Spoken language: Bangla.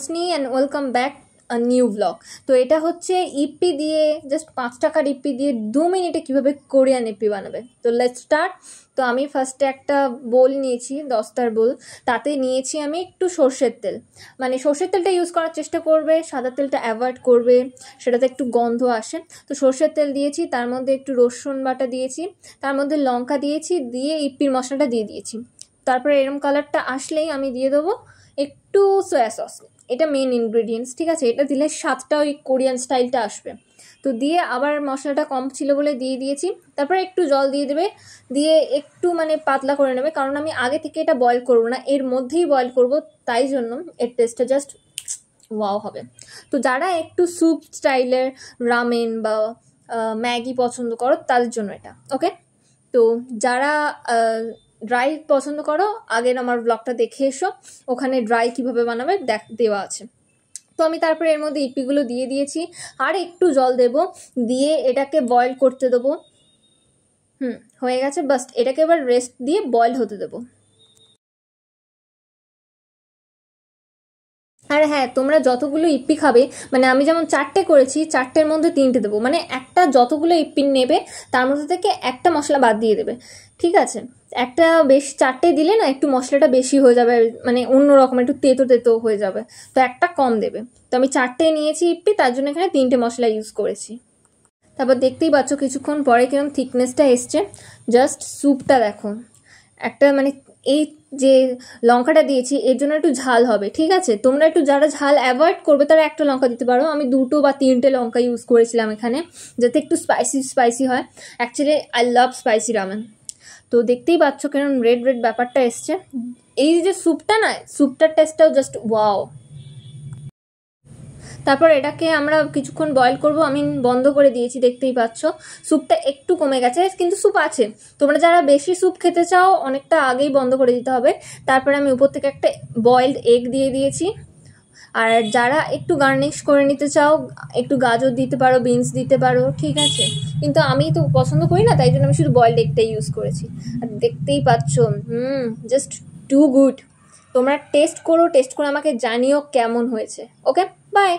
স্নি and welcome back a new blog. তো এটা হচ্ছে ইপি দিয়ে জাস্ট 5 টাকার ইপি দিয়ে 2 মিনিটে কীভাবে কোরিয়ান ইপি বানাবে। তো লেটস স্টার্ট। তো আমি ফার্স্টে একটা বোল নিয়েছি, দস্তার বোল। তাতে নিয়েছি আমি একটু সর্ষের তেল, মানে সর্ষের তেলটা ইউজ করার চেষ্টা করবে, সাদা তেলটা অ্যাভয়েড করবে, সেটাতে একটু গন্ধ আসে। তো সর্ষের তেল দিয়েছি, তার মধ্যে একটু রসুন বাটা দিয়েছি, তার মধ্যে লঙ্কা দিয়েছি, দিয়ে ইপির মশলাটা দিয়ে দিয়েছি। তারপরে এরম কালারটা আসলেই আমি দিয়ে দেবো একটু সয়া সস। এটা মেন ইনগ্রেডিয়েন্টস, ঠিক আছে? এটা দিলে স্বাদটা ওই কোরিয়ান স্টাইলটা আসবে। তো দিয়ে আবার মশলাটা কম ছিল বলে দিয়ে দিয়েছি। তারপরে একটু জল দিয়ে দেবে, দিয়ে একটু মানে পাতলা করে নেবে, কারণ আমি আগে থেকে এটা বয়েল করবো না, এর মধ্যেই বয়েল করব, তাই জন্য এর টেস্টটা জাস্ট ওয়াও হবে। তো যারা একটু স্যুপ স্টাইলের রামেন বা ম্যাগি পছন্দ করো তাদের জন্য এটা ওকে। তো যারা ড্রাই পছন্দ করো, আগের আমার ব্লগটা দেখে এসো, ওখানে ড্রাই কীভাবে বানাবে দেওয়া আছে। তো আমি তারপরে এর মধ্যে ইপিগুলো দিয়ে দিয়েছি, আর একটু জল দেব, দিয়ে এটাকে বয়েল করতে দেবো। হয়ে গেছে, বাস এটাকে এবার রেস্ট দিয়ে বয়েল হতে দেবো। আর হ্যাঁ, তোমরা যতগুলো ইপ্পি খাবে, মানে আমি যেমন 4টে করেছি, 4টের মধ্যে 3টে দেবো, মানে একটা যতগুলো ইপ্পি নেবে তার মধ্যে থেকে একটা মশলা বাদ দিয়ে দেবে, ঠিক আছে? একটা বেশি 4টে দিলে না একটু মশলাটা বেশি হয়ে যাবে, মানে অন্যরকম একটু তেতো তেতো হয়ে যাবে, তো একটা কম দেবে। তো আমি 4টে নিয়েছি ইপ্পি, তার জন্য এখানে 3টে মশলা ইউজ করেছি। তারপর দেখতেই পাচ্ছ কিছুক্ষণ পরে কিরকম থিকনেসটা এসছে। জাস্ট স্যুপটা দেখো, একটা মানে এই যে লঙ্কাটা দিয়েছি এর জন্য একটু ঝাল হবে, ঠিক আছে? তোমরা একটু যারা ঝাল অ্যাভয়েড করবে তারা একটা লঙ্কা দিতে পারো, আমি 2টো বা 3টে লঙ্কা ইউজ করেছিলাম এখানে, যাতে একটু স্পাইসি হয়। Actually I love spicy ramen. তো দেখতেই পাচ্ছ কেমন রেড রেড ব্যাপারটা এসছে। এই যে স্যুপটা না, স্যুপটার টেস্টটাও জাস্ট ওয়াও। তারপর এটাকে আমরা কিছুক্ষণ বয়েল করব, আমি বন্ধ করে দিয়েছি, দেখতেই পাচ্ছ স্যুপটা একটু কমে গেছে, কিন্তু স্যুপ আছে। তোমরা যারা বেশি স্যুপ খেতে চাও অনেকটা আগেই বন্ধ করে দিতে হবে। তারপরে আমি উপর থেকে একটা বয়েলড এগ দিয়ে দিয়েছি। আর যারা একটু গার্নিশ করে নিতে চাও, একটু গাজর দিতে পারো, বিনস দিতে পারো, ঠিক আছে? কিন্তু আমি তো পছন্দ করি না, তাই জন্য আমি শুধু বয়েলড এগটাই ইউজ করেছি। আর দেখতেই পাচ্ছ জাস্ট টু গুড। তোমরা টেস্ট করো, টেস্ট করে আমাকে জানিও কেমন হয়েছে। ওকে, বাই।